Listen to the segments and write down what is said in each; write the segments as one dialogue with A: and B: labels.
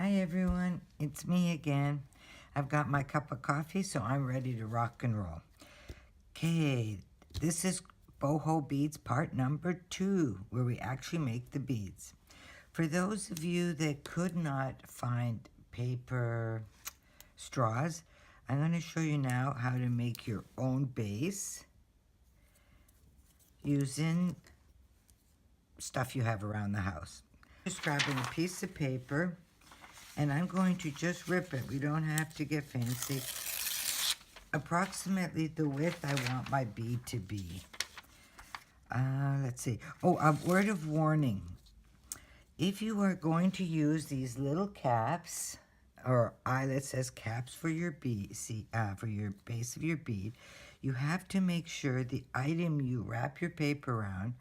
A: Hi everyone, it's me again. I've got my cup of coffee, so I'm ready to rock and roll. Okay, this is Boho Beads part number 2, where we actually make the beads. For those of you that could not find paper straws, I'm going to show you now how to make your own base using stuff you have around the house. Just grabbing a piece of paper, and I'm going to just rip it. We don't have to get fancy. Approximately the width I want my bead to be. Let's see. Oh, a word of warning. If you are going to use these little caps or eyelets as caps for your bead, for your base of your bead, you have to make sure the item you wrap your paper around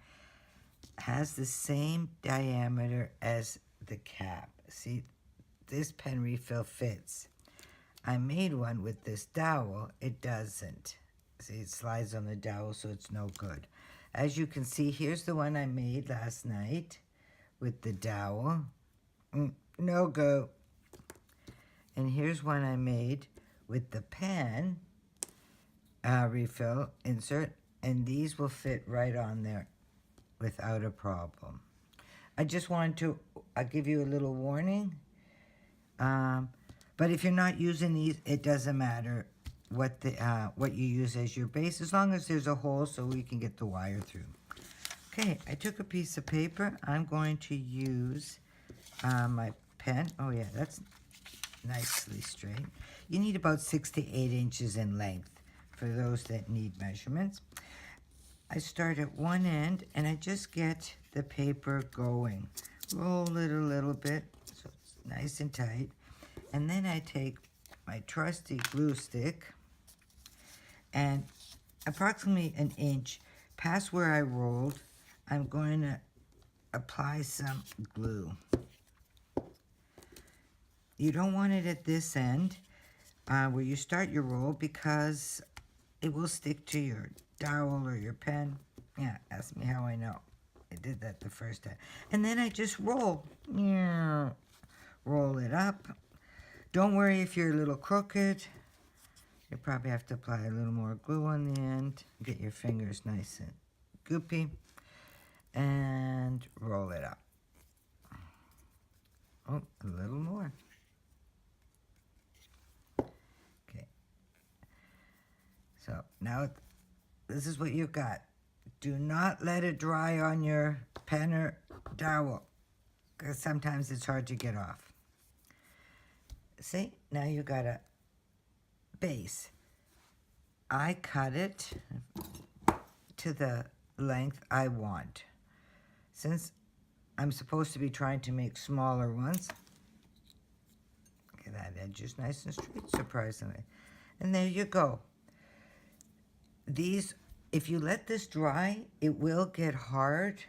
A: has the same diameter as the cap. See, this pen refill fits. I made one with this dowel. It doesn't. See, it slides on the dowel, so it's no good. As you can see, here's the one I made last night with the dowel. No go. And here's one I made with the pen refill insert, and these will fit right on there without a problem. I just wanted to give you a little warning. But if you're not using these, it doesn't matter what you use as your base, as long as there's a hole so we can get the wire through. Okay, I took a piece of paper. I'm going to use my pen. Oh yeah, that's nicely straight. You need about 6 to 8 inches in length for those that need measurements. I start at one end and I just get the paper going. Roll it a little bit so it's nice and tight. And then I take my trusty glue stick and approximately an inch past where I rolled, I'm going to apply some glue. You don't want it at this end where you start your roll, because it will stick to your dowel or your pen. Yeah, ask me how I know. I did that the first time. And then I just roll. Yeah, roll it up. Don't worry if you're a little crooked. You probably have to apply a little more glue on the end. Get your fingers nice and goopy. And roll it up. Oh, a little more. Okay. So now this is what you've got. Do not let it dry on your pen or dowel, because sometimes it's hard to get off. See, now you got a base. I cut it to the length I want. Since I'm supposed to be trying to make smaller ones, okay, that edge is nice and straight, surprisingly. And there you go. These, if you let this dry, it will get hard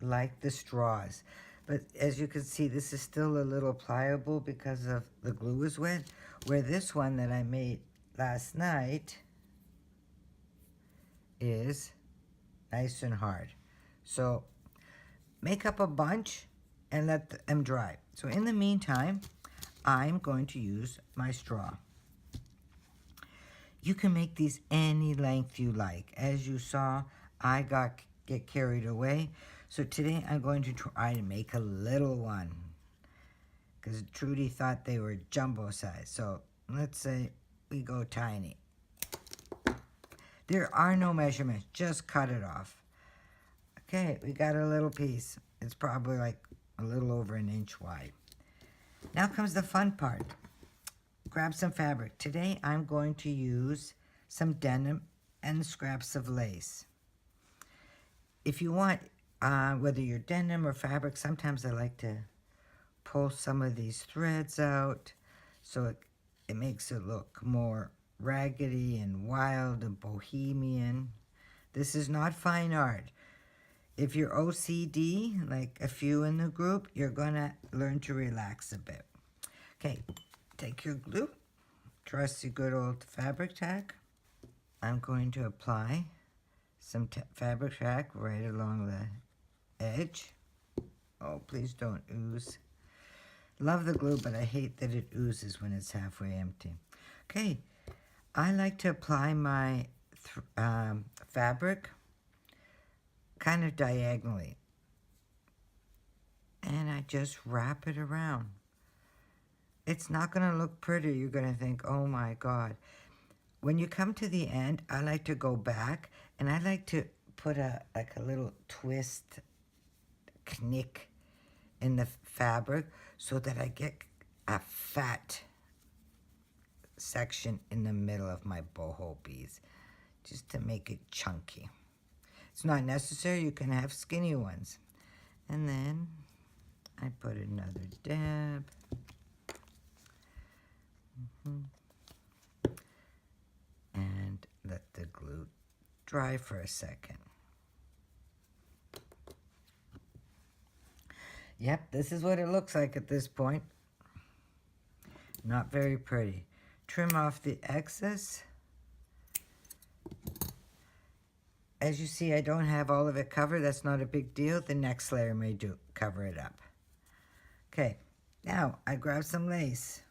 A: like the straws. But as you can see, this is still a little pliable because of the glue is wet, where this one that I made last night is nice and hard. So make up a bunch and let them dry. So in the meantime, I'm going to use my straw. You can make these any length you like. As you saw, I get carried away. So today I'm going to try to make a little one, because Trudy thought they were jumbo size. So let's say we go tiny. There are no measurements, just cut it off. Okay, we got a little piece. It's probably like a little over an inch wide. Now comes the fun part. Grab some fabric. Today I'm going to use some denim and scraps of lace. If you want, whether you're denim or fabric, sometimes I like to pull some of these threads out so it makes it look more raggedy and wild and bohemian. This is not fine art. If you're OCD, like a few in the group, you're going to learn to relax a bit. Okay, take your glue, trusty good old fabric tack. I'm going to apply some fabric tack right along the edge. Oh, please don't ooze. Love the glue, but I hate that it oozes when it's halfway empty. Okay, I like to apply my fabric kind of diagonally. And I just wrap it around. It's not going to look pretty. You're going to think, oh my God. When you come to the end, I like to go back and I like to put like a little twist, knick in the fabric so that I get a fat section in the middle of my boho beads, just to make it chunky. It's not necessary. You can have skinny ones. And then I put another dab. And let the glue dry for a second. Yep, this is what it looks like at this point. Not very pretty. Trim off the excess. As you see, I don't have all of it covered. That's not a big deal. The next layer may cover it up. Okay, now I grab some lace.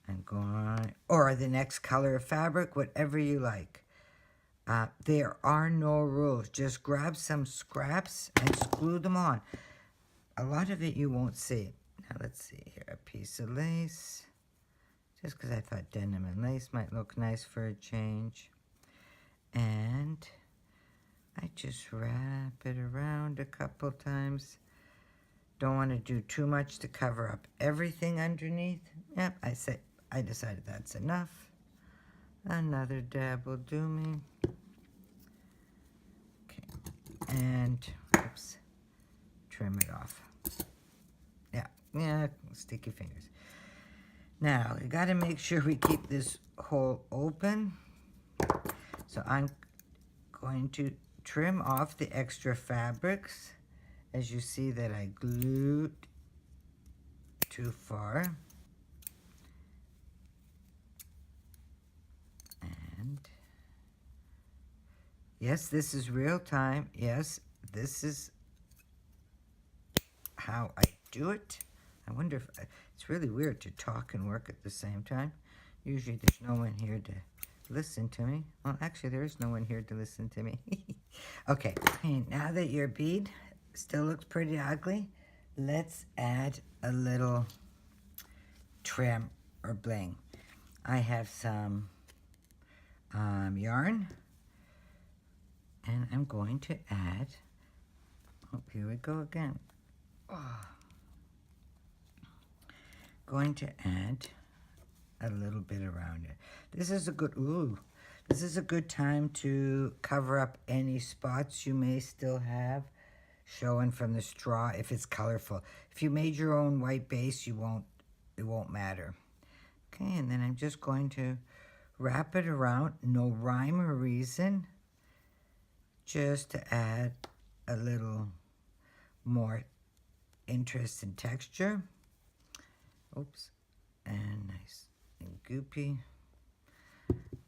A: I'm going, or the next color of fabric, whatever you like. There are no rules. Just grab some scraps and glue them on. A lot of it you won't see. Now let's see here, a piece of lace. Just because I thought denim and lace might look nice for a change. And I just wrap it around a couple times. Don't want to do too much to cover up everything underneath. Yep, I decided that's enough. Another dab will do me. Okay, and oops, trim it off. Yeah, sticky fingers. Now, we got to make sure we keep this hole open. So I'm going to trim off the extra fabrics. As you see that I glued too far. And yes, this is real time. Yes, this is how I do it. I wonder if it's really weird to talk and work at the same time. Usually there's no one here to listen to me. Well, actually, there is no one here to listen to me. Okay, and now that your bead still looks pretty ugly, let's add a little trim or bling. I have some yarn, and I'm going to add, oh, here we go again. Oh. Going to add a little bit around it. This is a good time to cover up any spots you may still have showing from the straw if it's colorful. If you made your own white base, it won't matter. Okay, and then I'm just going to wrap it around, no rhyme or reason, just to add a little more interest and texture. Oops, and nice and goopy.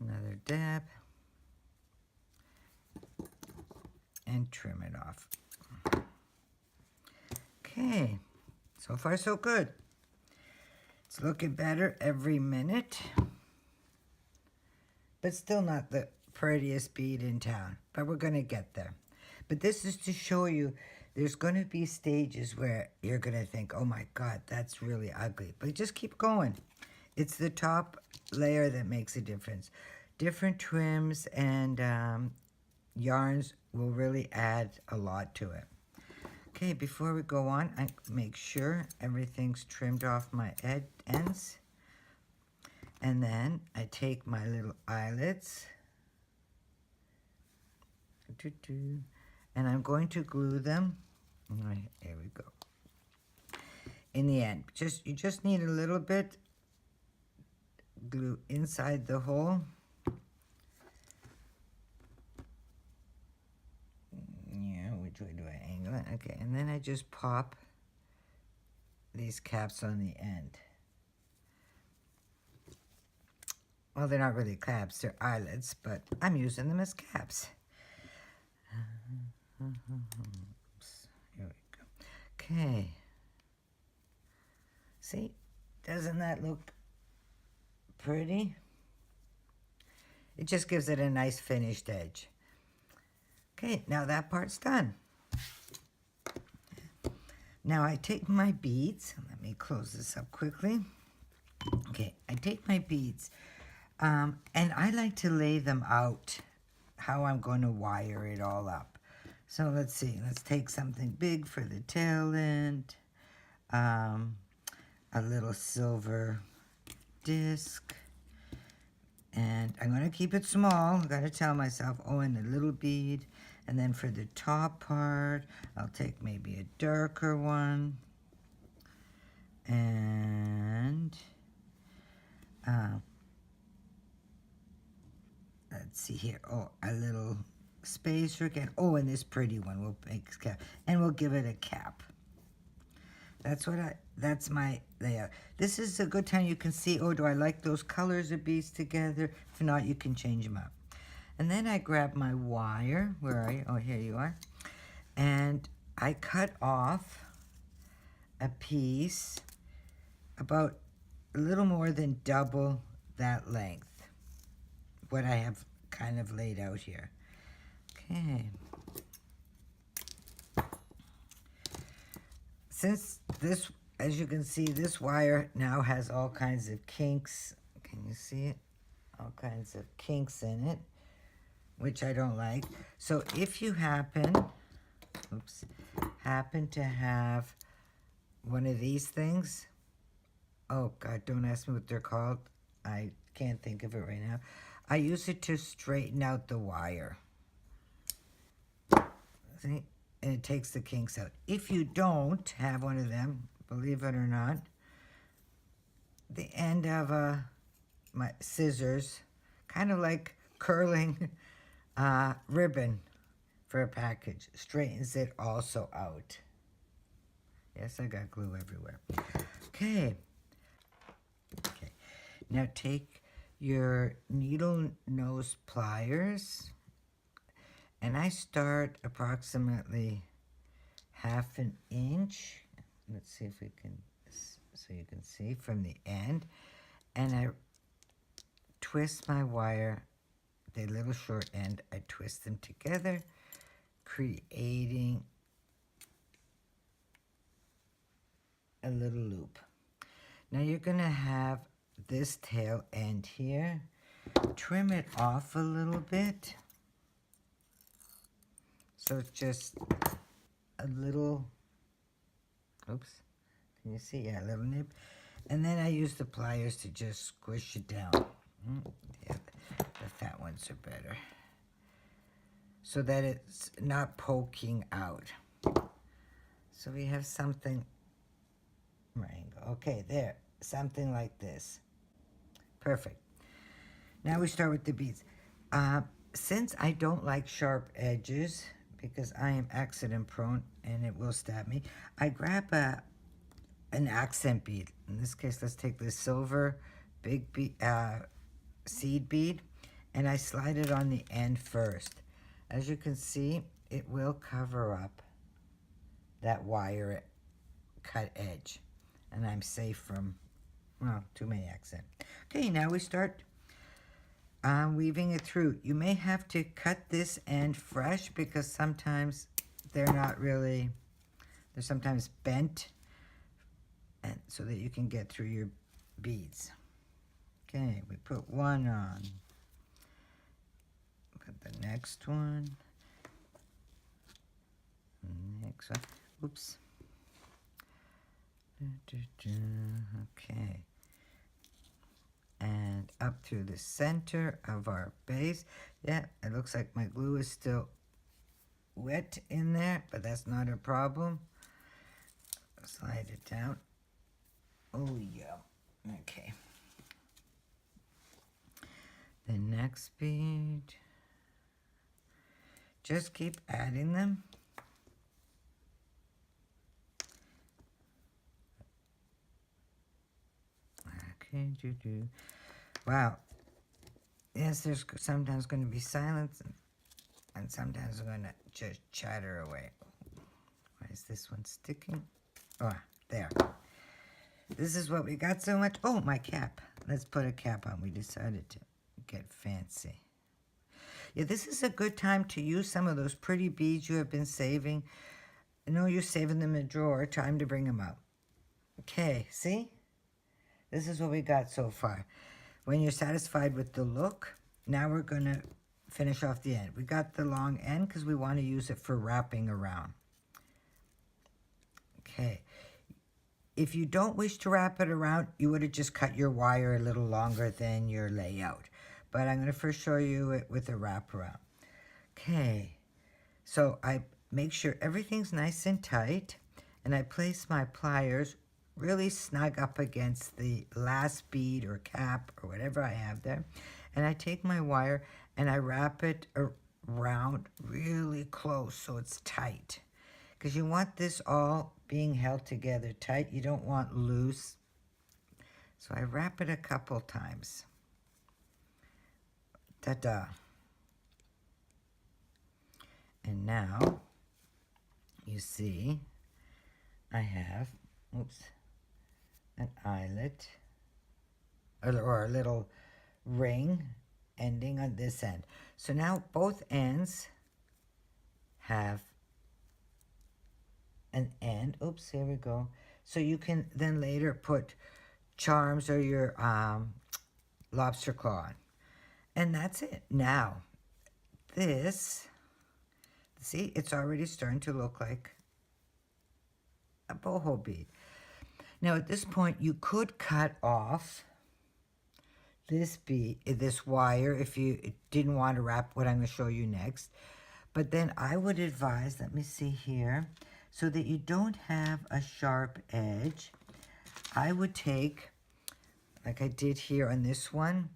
A: Another dab. And trim it off. Okay, so far so good. It's looking better every minute. But still not the prettiest bead in town. But we're going to get there. But this is to show you there's going to be stages where you're going to think, oh my God, that's really ugly. But just keep going. It's the top layer that makes a difference. Different trims and yarns will really add a lot to it. Okay, before we go on, I make sure everything's trimmed off my ends. And then I take my little eyelets. And I'm going to glue them. Right, here we go. In the end, you just need a little bit glue inside the hole. Yeah, which way do I angle it? Okay, and then I just pop these caps on the end. Well, they're not really caps, they're eyelets, but I'm using them as caps. Oops, here we go. Okay. See, doesn't that look pretty? It just gives it a nice finished edge. Okay, now that part's done. Now I take my beads. Let me close this up quickly. Okay, I take my beads, and I like to lay them out how I'm going to wire it all up. So let's see. Let's take something big for the tail end. A little silver disc. And I'm going to keep it small. I've got to tell myself, oh, and a little bead. And then for the top part, I'll take maybe a darker one. And let's see here. Oh, a little spacer again. Oh, and this pretty one we'll make cap. And we'll give it a cap. That's my layout. This is a good time you can see, oh, do I like those colors of beads together? If not, you can change them up. And then I grab my wire. Where are you? Oh, here you are. And I cut off a piece about a little more than double that length. What I have kind of laid out here. Okay. Since this, as you can see, this wire now has all kinds of kinks. Can you see it? All kinds of kinks in it, which I don't like. So if you happen to have one of these things, oh God, don't ask me what they're called. I can't think of it right now. I use it to straighten out the wire. See? And it takes the kinks out. If you don't have one of them, believe it or not, the end of my scissors, kind of like curling ribbon for a package, straightens it also out. Yes, I got glue everywhere. Okay. Okay. Now take your needle nose pliers, and I start approximately 1/2 inch. Let's see if we can, so you can see from the end. And I twist my wire, the little short end, I twist them together, creating a little loop. Now you're gonna have this tail end here. Trim it off a little bit. So it's just a little, oops, can you see? Yeah, a little nib. And then I use the pliers to just squish it down. Yeah, the fat ones are better. So that it's not poking out. So we have something, okay, there, something like this. Perfect. Now we start with the beads. Since I don't like sharp edges, because I am accident prone and it will stab me, I grab an accent bead. In this case, let's take this silver big bead, seed bead, and I slide it on the end first. As you can see, it will cover up that wire cut edge, and I'm safe from, well, too many accent. Okay, now we start weaving it through. You may have to cut this end fresh because sometimes they're not really, they're sometimes bent, and so that you can get through your beads. Okay, we put one on. Put the next one. Next one. Oops. Okay. And up through the center of our base. Yeah, it looks like my glue is still wet in there, but that's not a problem. Slide it down. Oh, yeah. Okay. The next bead. Just keep adding them. Okay, wow. Yes, there's sometimes going to be silence, and sometimes I'm going to just chatter away. Why is this one sticking? Oh, there. this is what we got so much. Oh, my cap. Let's put a cap on. We decided to get fancy. Yeah, this is a good time to use some of those pretty beads you have been saving. I know you're saving them in a drawer. Time to bring them out. Okay, see? This is what we got so far. When you're satisfied with the look, now we're going to finish off the end. We got the long end because we want to use it for wrapping around. Okay. If you don't wish to wrap it around, you would have just cut your wire a little longer than your layout. But I'm going to first show you it with a wrap around. Okay. So I make sure everything's nice and tight, and I place my pliers really snug up against the last bead or cap or whatever I have there. And I take my wire and I wrap it around really close so it's tight. Because you want this all being held together tight. You don't want loose. So I wrap it a couple times. Ta-da. And now, you see, I have, an eyelet, or a little ring ending on this end. So now both ends have an end. Oops, here we go. So you can then later put charms or your lobster claw on. And that's it. Now, this, see, it's already starting to look like a boho bead. Now at this point, you could cut off this bead, this wire, if you didn't want to wrap what I'm going to show you next. But then I would advise, let me see here, so that you don't have a sharp edge, I would take, like I did here on this one,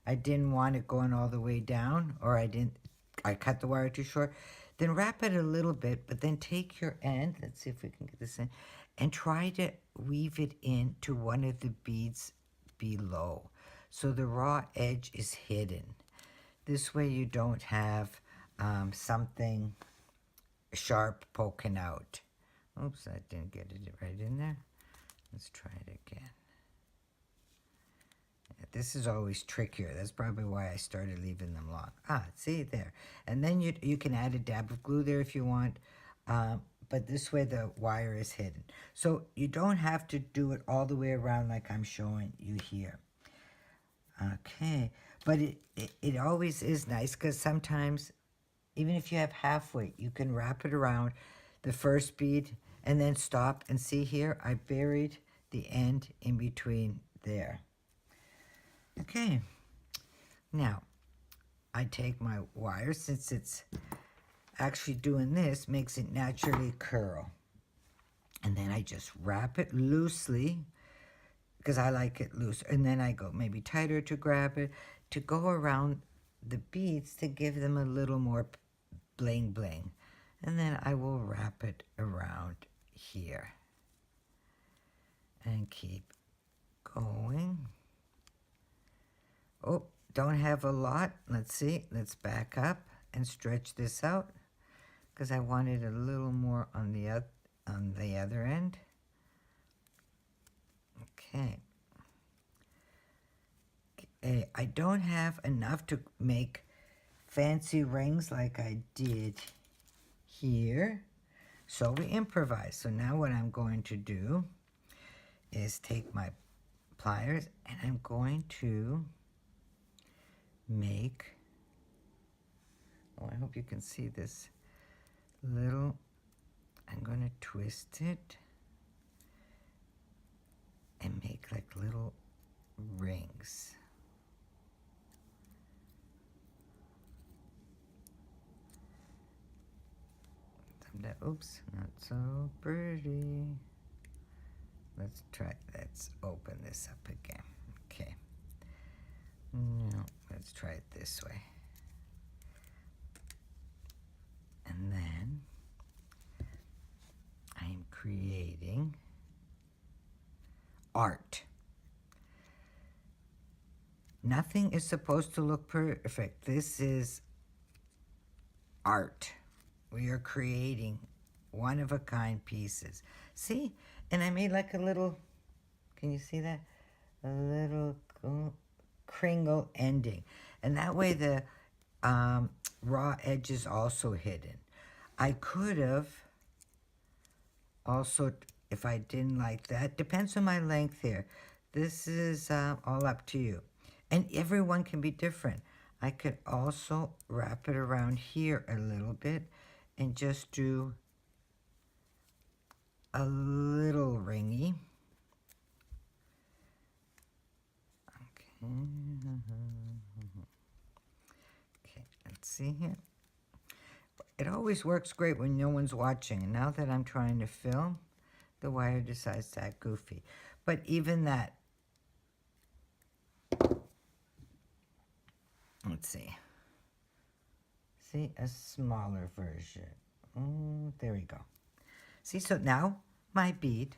A: I didn't want it going all the way down, or I cut the wire too short. Then wrap it a little bit, but then take your end, let's see if we can get this in, and try to weave it into one of the beads below. So the raw edge is hidden. This way you don't have something sharp poking out. Oops, I didn't get it right in there. Let's try it again. This is always trickier. That's probably why I started leaving them long. See there. And then you can add a dab of glue there if you want. But this way the wire is hidden. So you don't have to do it all the way around like I'm showing you here. Okay. But it always is nice because sometimes, even if you have halfway, you can wrap it around the first bead and then stop. And see here, I buried the end in between there. Okay, now I take my wire, since it's actually doing this, makes it naturally curl. And then I just wrap it loosely, because I like it loose. And then I go maybe tighter to grab it, to go around the beads to give them a little more bling bling. And then I will wrap it around here. And keep going. Oh, don't have a lot. Let's see. Let's back up and stretch this out because I wanted a little more on the other end. Okay. I don't have enough to make fancy rings like I did here, so we improvise. So now what I'm going to do is take my pliers and I'm going to make, I hope you can see this little, I'm going to twist it and make like little rings. Oops, not so pretty. Let's open this up again. Okay. No, let's try it this way. And then I'm creating art. Nothing is supposed to look perfect. This is art. We are creating one-of-a-kind pieces. See? And I made like a little, Can you see that? A little kringle ending. And that way the raw edge is also hidden. I could have also, if I didn't like that, depends on my length here. This is all up to you. And everyone can be different. I could also wrap it around here a little bit and just do a little ringy. Okay. Okay, let's see here. It always works great when no one's watching. And now that I'm trying to film, the wire decides to act goofy. But even that, let's see. See, a smaller version. There we go. See, so now my bead,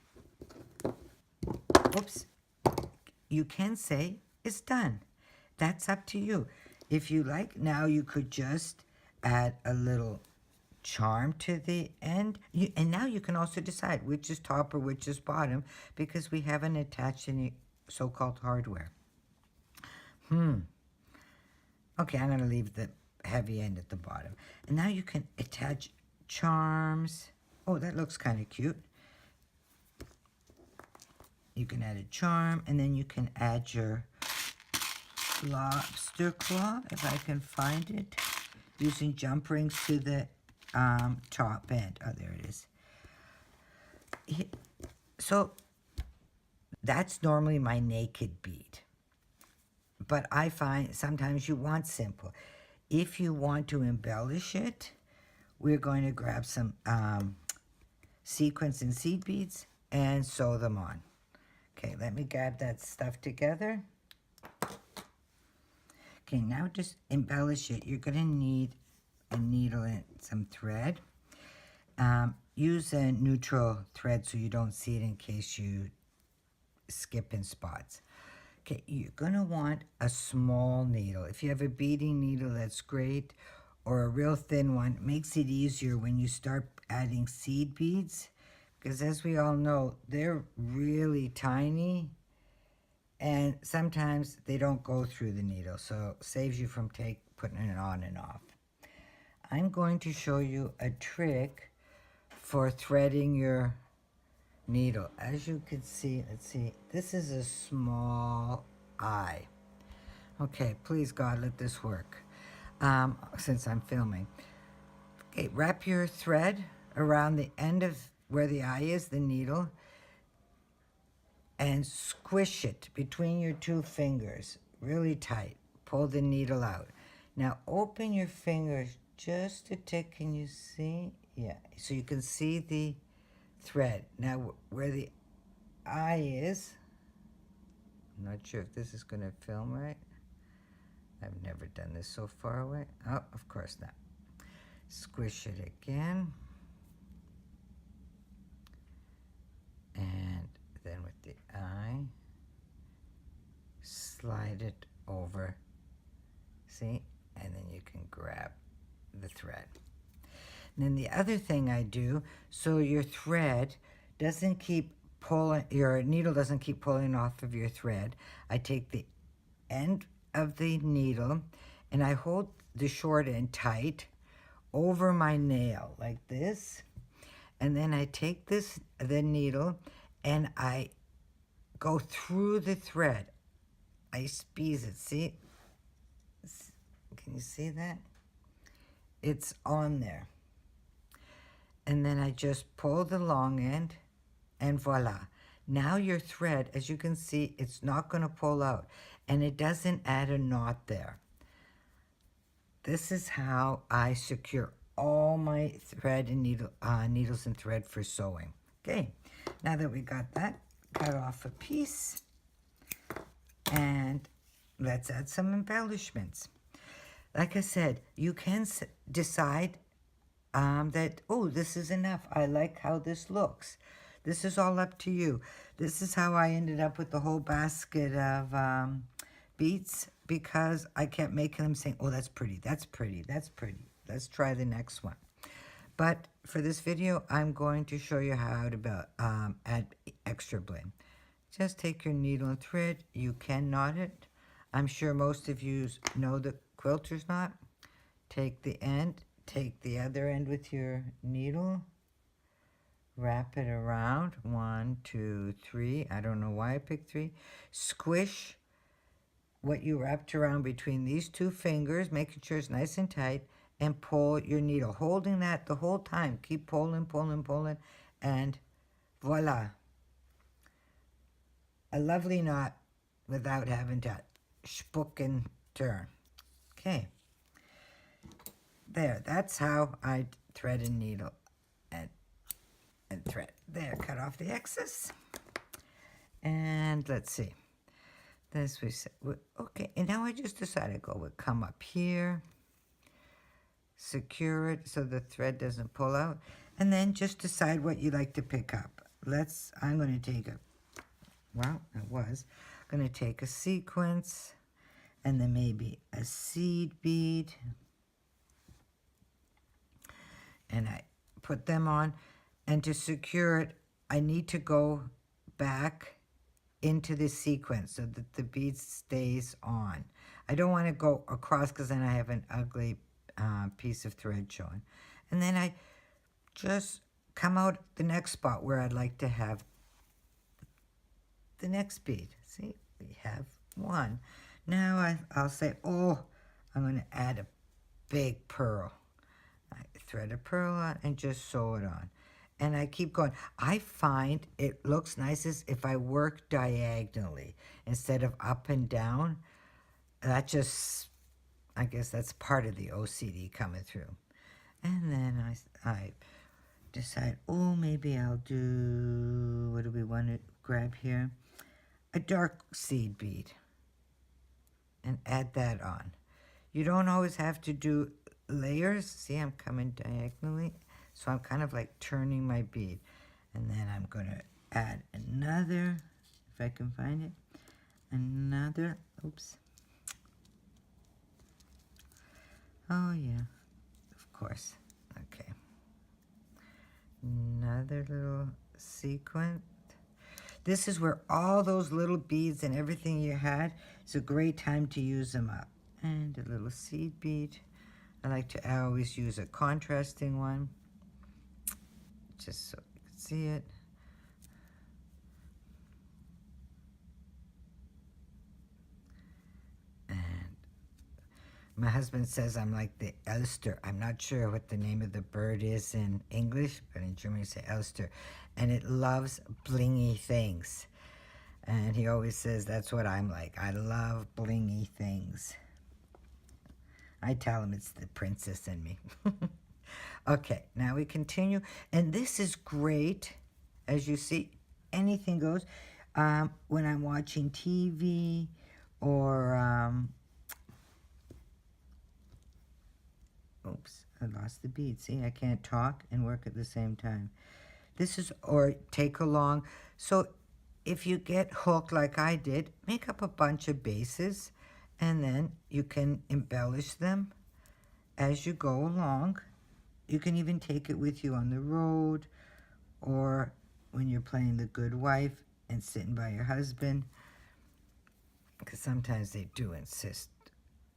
A: oops, you can say it's done. That's up to you. If you like, now you could just add a little charm to the end. And now you can also decide which is top or which is bottom because we haven't attached any so-called hardware. Okay, I'm going to leave the heavy end at the bottom. And now you can attach charms. Oh, that looks kind of cute. You can add a charm, and then you can add your lobster claw, if I can find it, using jump rings to the top end. Oh, there it is. So that's normally my naked bead. But I find sometimes you want simple. If you want to embellish it, we're going to grab some sequins and seed beads and sew them on. Okay, let me grab that stuff together. Okay, now just embellish it. You're going to need a needle and some thread. Use a neutral thread so you don't see it in case you skip in spots. Okay, you're going to want a small needle. If you have a beading needle, that's great, or a real thin one. It makes it easier when you start adding seed beads, because as we all know, they're really tiny, and sometimes they don't go through the needle, so it saves you from putting it on and off. I'm going to show you a trick for threading your needle. As you can see, let's see, this is a small eye. Okay, please God, let this work, since I'm filming. Okay, wrap your thread around the end of where the eye is, the needle, and squish it between your two fingers really tight. Pull the needle out. Now open your fingers just a tick. Can you see? Yeah, so you can see the thread. Now where the eye is, I'm not sure if this is going to film right. I've never done this so far away. Oh, of course not. Squish it again. And then with the eye, slide it over. See? And then you can grab the thread. And then the other thing I do, so your thread doesn't keep pulling, your needle doesn't keep pulling off of your thread, I take the end of the needle and I hold the short end tight over my nail like this, and then I take the needle and I go through the thread. I squeeze it. See? Can you see that? It's on there. And then I just pull the long end, and voila. Now your thread, as you can see, it's not going to pull out, and it doesn't add a knot there. This is how I secure all my thread and needles and thread for sewing. Okay, now that we got that, cut off a piece, and let's add some embellishments. Like I said, you can decide that, oh, this is enough. I like how this looks. This is all up to you. This is how I ended up with the whole basket of beads, because I kept making them saying, oh, that's pretty, that's pretty, that's pretty. Let's try the next one. But for this video, I'm going to show you how to add extra bling. Just take your needle and thread. You can knot it. I'm sure most of you know the quilter's knot. Take the end, take the other end with your needle, wrap it around. 1, 2, 3. I don't know why I picked 3. Squish what you wrapped around between these 2 fingers, making sure it's nice and tight, and pull your needle, holding that the whole time. Keep pulling, pulling, pulling, and voila. A lovely knot without having to spook and turn. Okay. There, that's how I thread and needle and thread. There, cut off the excess. And let's see. This we said, okay, and now I just decided we'll come up here, secure it so the thread doesn't pull out, and then just decide what you like to pick up. I'm going to take going to take a sequence, and then maybe a seed bead, and I put them on, and to secure it, I need to go back into the sequence so that the bead stays on. I don't want to go across because then I have an ugly piece of thread showing. And then I just come out the next spot where I'd like to have the next bead. See, we have one. Now I'll say, oh, I'm going to add a big pearl. I thread a pearl on and just sew it on. And I keep going. I find it looks nicest if I work diagonally instead of up and down. That just, I guess that's part of the OCD coming through. And then I decide, oh, maybe I'll do, what do we want to grab here? A dark seed bead. And add that on. You don't always have to do layers. See, I'm coming diagonally. So I'm kind of like turning my bead. And then I'm going to add another, if I can find it, another, oops. Oh yeah, of course, okay. Another little sequence. This is where all those little beads and everything you had, it's a great time to use them up. And a little seed bead. I always use a contrasting one, just so you can see it. And my husband says I'm like the Elster. I'm not sure what the name of the bird is in English, but in German you say Elster. And it loves blingy things. And he always says that's what I'm like. I love blingy things. I tell him it's the princess in me. Okay, now we continue. And this is great. As you see, anything goes. When I'm watching TV or... oops, I lost the bead. See, I can't talk and work at the same time. This is, or take along. So if you get hooked like I did, make up a bunch of bases. And then you can embellish them as you go along. You can even take it with you on the road or when you're playing the good wife and sitting by your husband, because sometimes they do insist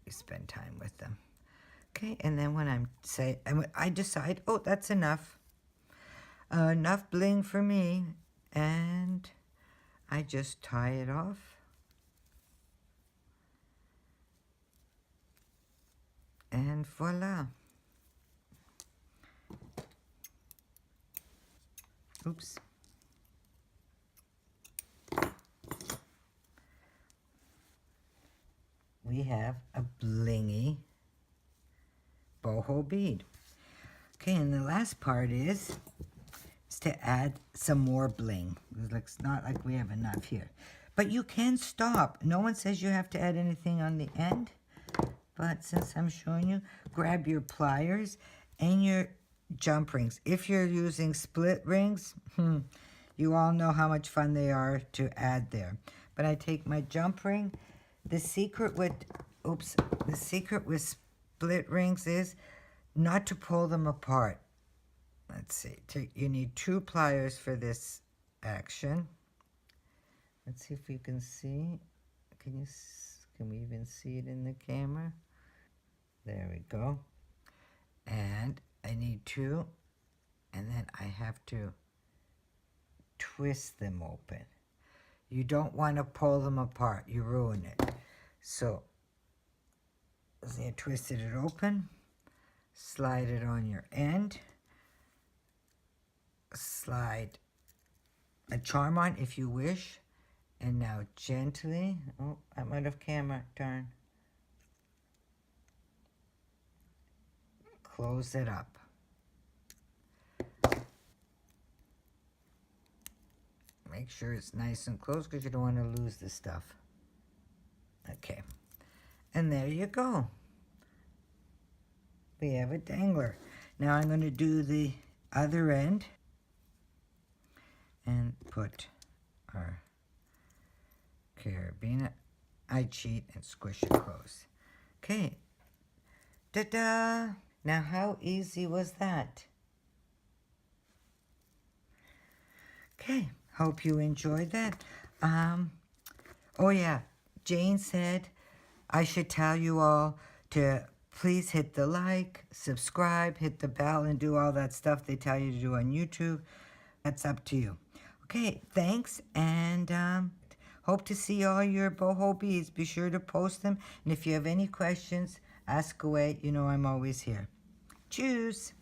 A: you spend time with them. Okay, and then when I decide, oh, that's enough. Enough bling for me. And I just tie it off. And voila. Oops. We have a blingy boho bead. Okay, and the last part is to add some more bling. It's not like we have enough here. But you can stop. No one says you have to add anything on the end. But since I'm showing you, grab your pliers and your jump rings. If you're using split rings, you all know how much fun they are to add there. But I take my jump ring. The secret with split rings is not to pull them apart. Let's see. You need 2 pliers for this action. Let's see if you can see. Can we even see it in the camera? There we go. And I need two, and then I have to twist them open. You don't want to pull them apart. You ruin it. So, see, I twisted it open. Slide it on your end. Slide a charm on if you wish. And now gently, oh, I'm out of camera, darn. Close it up. Make sure it's nice and close because you don't want to lose the stuff. Okay. And there you go. We have a dangler. Now I'm going to do the other end and put our carabiner. I cheat and squish it close. Okay. Ta-da! Now how easy was that? Okay. Hope you enjoyed that. Oh yeah, Jane said I should tell you all to please hit the like, subscribe, hit the bell, and do all that stuff they tell you to do on YouTube. That's up to you. Okay, thanks, and hope to see all your boho beads. Be sure to post them, and if you have any questions, ask away. You know I'm always here. Tschüss.